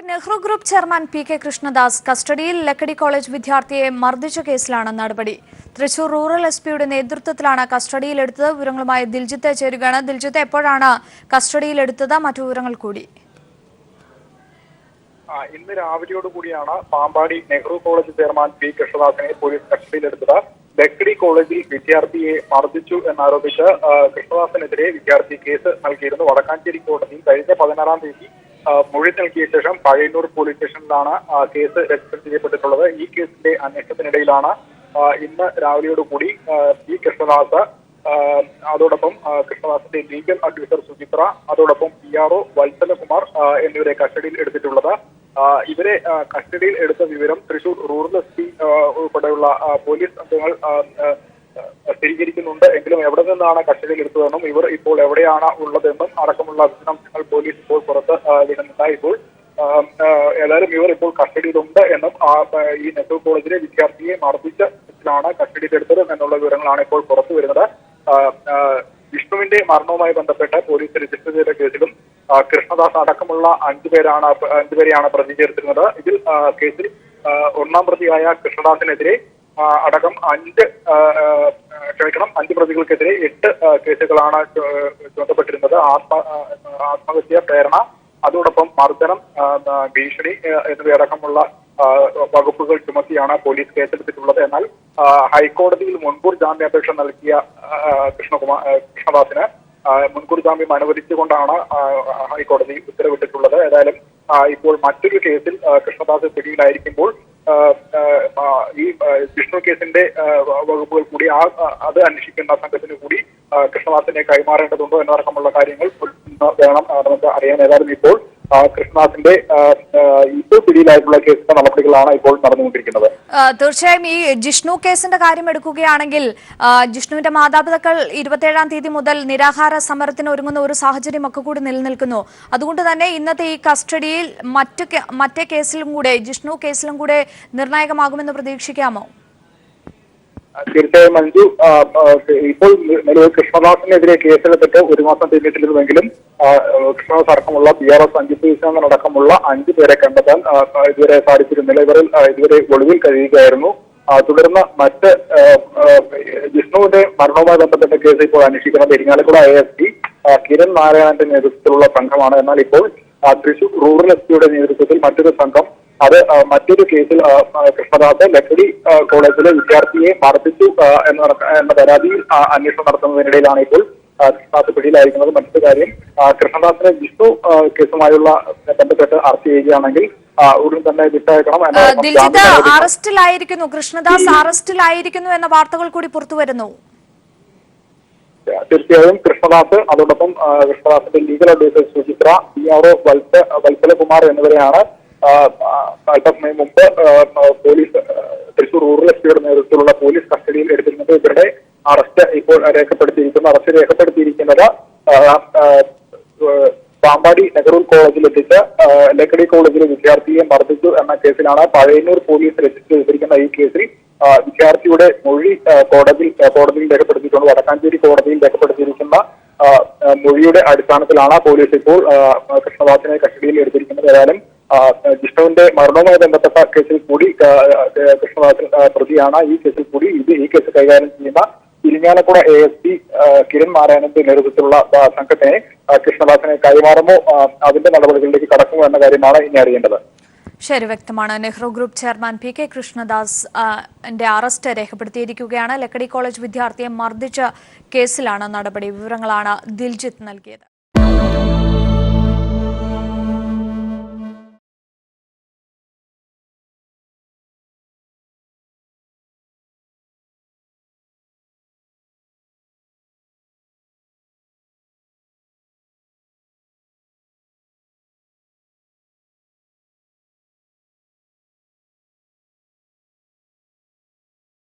Nehru group chairman P K. Krishnadas കസ്റ്റഡിയിൽ Lakkidi college വിദ്യാർത്ഥിയെ മർദ്ദിച്ച കേസിലാണ് നടപടി. തൃശൂർ റൂറൽ എസ്.പിയുടെ നേതൃത്വത്തിലാണ് കസ്റ്റഡിയിലെടുത്തത്. വിവരങ്ങളുമായി ദിൽജിത്ത് ചേരുകയാണ്. ദിൽജിത്ത്, എപ്പോഴാണ് കസ്റ്റഡിയിലെടുത്തത്? മറ്റു വിവരങ്ങൾ കൂടി. ഇന്ന് രാവിലെയോടുകൂടിയാണ് Pampady Nehru college chairman P കൃഷ്ണദാസിനെ പോലീസ് കസ്റ്റഡിയിലെടുത്തത്. ലക്കിടി കോളേജിൽ വിദ്യാർത്ഥിയെ മർദ്ദിച്ചു എന്നാരോപിച്ച് കൃഷ്ണദാസിനെതിരെ വിദ്യാർത്ഥി കേസ് നൽകിയിരുന്നു. വടക്കാഞ്ചേരി കോടതിയിൽ കഴിഞ്ഞ 16-ാം തീയതി മൊഴി നൽകിയ ശേഷം പഴയന്നൂർ പോലീസ് സ്റ്റേഷനിലാണ് കേസ് രജിസ്റ്റർ ചെയ്യപ്പെട്ടിട്ടുള്ളത്. ഈ കേസിന്റെ അന്വേഷണത്തിനിടയിലാണ് ഇന്ന് രാവിലെയോടുകൂടി പി കൃഷ്ണദാസ്, അതോടൊപ്പം കൃഷ്ണദാസിന്റെ ലീഗൽ അഡ്വൈസർ സുചിത്ര, അതോടൊപ്പം PRO വത്സലകുമാർ എന്നിവരെ കസ്റ്റഡിയിൽ എടുത്തിട്ടുള്ളത്. ഇവരെ കസ്റ്റഡിയിൽ എടുത്ത വിവരം തൃശൂർ റൂറൽ SP ഉൾപ്പെടെയുള്ള പോലീസ് അംഗങ്ങൾ സ്ഥിരീകരിക്കുന്നുണ്ട്. എങ്കിലും എവിടെ നിന്നാണ് കസ്റ്റഡിയിൽ എടുത്തതെന്നും ഇവർ ഇപ്പോൾ എവിടെയാണ് ഉള്ളതെന്നും അടക്കമുള്ള വിശദാംശങ്ങൾ പോലീസ് ഇപ്പോൾ പുറത്ത് വിടുന്നില്ല. ഇപ്പോൾ ഏതായാലും ഇവർ ഇപ്പോൾ കസ്റ്റഡിയിലുണ്ട് എന്നും ഈ നെഹ്റു കോളേജിലെ വിദ്യാർത്ഥിയെ മർദ്ദിച്ചാണ് കസ്റ്റഡിയിലെടുത്തത് എന്നുള്ള വിവരങ്ങളാണ് ഇപ്പോൾ പുറത്തു വരുന്നത്. വിഷ്ണുവിന്റെ മരണവുമായി ബന്ധപ്പെട്ട് പോലീസ് രജിസ്റ്റർ ചെയ്ത കേസിലും കൃഷ്ണദാസ് അടക്കമുള്ള 5 പേരെയാണ് പ്രതി ചേർത്തിരുന്നത്. ഇതിൽ കേസിൽ 1-ാം പ്രതിയായ കൃഷ്ണദാസിനെതിരെ അടക്കം 5 പ്രതികൾക്കെതിരെ 8 കേസുകളാണ് ചുമത്തപ്പെട്ടിരുന്നത്. ആത്മഹത്യ, പ്രേരണ, അതോടൊപ്പം മർദ്ദനം, ഭീഷണി എന്നിവയടക്കമുള്ള വകുപ്പുകൾ ചുമത്തിയാണ് പോലീസ് കേസെടുത്തിട്ടുള്ളത്. എന്നാൽ ഹൈക്കോടതിയിൽ മുൻകൂർ ജാമ്യാപേക്ഷ നൽകിയ കൃഷ്ണദാസിന് മുൻകൂർ ജാമ്യം അനുവദിച്ചുകൊണ്ടാണ് ഹൈക്കോടതി ഉത്തരവിട്ടിട്ടുള്ളത്. ഏതായാലും ഇപ്പോൾ മറ്റൊരു കേസിൽ കൃഷ്ണദാസ് പിടിയിലായിരിക്കുമ്പോൾ ഈ വിഷ്ണു കേസിന്റെ വകുപ്പുകൾ കൂടി അത് അന്വേഷിക്കുന്ന സംഘത്തിന് കൂടി കൃഷ്ണദാസിനെ കൈമാറേണ്ടതുണ്ടോ എന്നടക്കമുള്ള കാര്യങ്ങൾ വേണം നമുക്ക് അറിയാൻ. ഏതായാലും ഇപ്പോൾ കൃഷ്ണദാസിന്റെ ഇപ്പോൾ പിടിയിലായിട്ടുള്ള കേസിന്റെ നടപടികളാണ് ഇപ്പോൾ നടന്നുകൊണ്ടിരിക്കുന്നത്. തീർച്ചയായും ഈ ജിഷ്ണു കേസിന്റെ കാര്യം എടുക്കുകയാണെങ്കിൽ ജിഷ്ണുവിന്റെ മാതാപിതാക്കൾ 27-ാം തീയതി മുതൽ നിരാഹാര സമരത്തിന് ഒരുങ്ങുന്ന ഒരു സാഹചര്യം ഒക്കെ കൂടി നിലനിൽക്കുന്നു. അതുകൊണ്ട് തന്നെ ഇന്നത്തെ ഈ കസ്റ്റഡിയിൽ മറ്റേ കേസിലും കൂടെ, ജിഷ്ണു കേസിലും കൂടെ നിർണായകമാകുമെന്ന് പ്രതീക്ഷിക്കാമോ? തീർച്ചയായും മഞ്ജു, ഇപ്പോൾ നിലവിൽ കൃഷ്ണദാസിനെതിരെ കേസെടുത്തിട്ട് 1 മാസം പിന്നിട്ടിരുന്നുവെങ്കിലും കൃഷ്ണദാസ് അടക്കമുള്ള PRO സഞ്ജിത് അടക്കമുള്ള 5 പേരെ കണ്ടെത്താൻ ഇതുവരെ സാധിച്ചിരുന്നില്ല. ഇതുവരെ ഒളിവിൽ കഴിയുകയായിരുന്നു. തുടർന്ന് മറ്റ് ജിഷ്ണുവിന്റെ മരണവുമായി ബന്ധപ്പെട്ട കേസ് ഇപ്പോൾ അന്വേഷിക്കുന്നത് ഇരിങ്ങാലക്കുട ASP കിരൺ നാരായണന്റെ നേതൃത്വത്തിലുള്ള സംഘമാണ്. എന്നാൽ ഇപ്പോൾ തൃശൂർ റൂറൽ SPയുടെ നേതൃത്വത്തിൽ മറ്റൊരു സംഘം മറ്റൊരു കേസിൽ കൃഷ്ണദാസ് ലക്കിടി കോളേജിലെ വിദ്യാർത്ഥിയെ മർദ്ദിച്ചു എന്ന പരാതിയിൽ അന്വേഷണം നടത്തുന്നതിനിടയിലാണ് ഇപ്പോൾ കൃഷ്ണദാസ് പിടിയിലായിരിക്കുന്നത്. മറ്റൊരു കാര്യം, കൃഷ്ണദാസിനെ വിഷ്ണു കേസുമായുള്ള ബന്ധപ്പെട്ട് അറസ്റ്റ് ചെയ്യുകയാണെങ്കിൽ ഉടൻ തന്നെ വിട്ടയക്കണം. അറസ്റ്റിലായിരിക്കുന്നു, കൃഷ്ണദാസ് അറസ്റ്റിലായിരിക്കുന്നു എന്ന വാർത്തകൾ കൂടി പുറത്തുവരുന്നു. തീർച്ചയായും കൃഷ്ണദാസ്, അതോടൊപ്പം കൃഷ്ണദാസിന്റെ legal adviser Suchitra, PRO Valsalakumar എന്നിവരെയാണ് അല്പസമയം മുമ്പ് പോലീസ് തൃശൂർ റൂറൽ SPയുടെ നേതൃത്വത്തിലുള്ള പോലീസ് കസ്റ്റഡിയിൽ എടുത്തിരുന്നത്. ഇവരുടെ അറസ്റ്റ് ഇപ്പോൾ രേഖപ്പെടുത്തിയിരിക്കുന്നത് പാമ്പാടി നെഹ്റു കോളേജിലെത്തിച്ച് ലക്കിടി കോളേജിലെ വിദ്യാർത്ഥിയെ മർദ്ദിച്ചു എന്ന കേസിലാണ്. പഴയന്നൂർ പോലീസ് രജിസ്റ്റർ ചെയ്തിരിക്കുന്ന ഈ കേസിൽ വിദ്യാർത്ഥിയുടെ മൊഴി കോടതിയിൽ രേഖപ്പെടുത്തിയിട്ടുണ്ട്. വടക്കാഞ്ചേരി കോടതിയിൽ രേഖപ്പെടുത്തിയിരിക്കുന്ന മൊഴിയുടെ അടിസ്ഥാനത്തിലാണ് പോലീസ് ഇപ്പോൾ കൃഷ്ണദാസിനെ കസ്റ്റഡിയിൽ എടുത്തിരിക്കുന്നത്. ഏതായാലും ജിഷ്ണുവിന്റെ മരണവുമായി ബന്ധപ്പെട്ട കേസിൽ കൂടി കൃഷ്ണദാസ് പ്രതിയാണ്. ഈ കേസ് കൈകാര്യം ചെയ്യുന്ന ഇരിങ്ങാലക്കുട ASP കിരൺ നാരായണന്റെ നേതൃത്വത്തിലുള്ള സംഘത്തിനെ കൃഷ്ണദാസിനെ കൈമാറുമോ, അതിന്റെ നടപടികളിലേക്ക് കടക്കുമോ എന്ന കാര്യമാണ് ഇനി അറിയേണ്ടത്. ശരി, വ്യക്തമാണ്. Nehru group chairman P K. Krishnadas arrest രേഖപ്പെടുത്തിയിരിക്കുകയാണ്. ലക്കിടി കോളേജ് വിദ്യാർത്ഥിയെ മർദ്ദിച്ച കേസിലാണ് നടപടി. വിവരങ്ങളാണ് ദിൽജിത്ത് നൽകിയത്.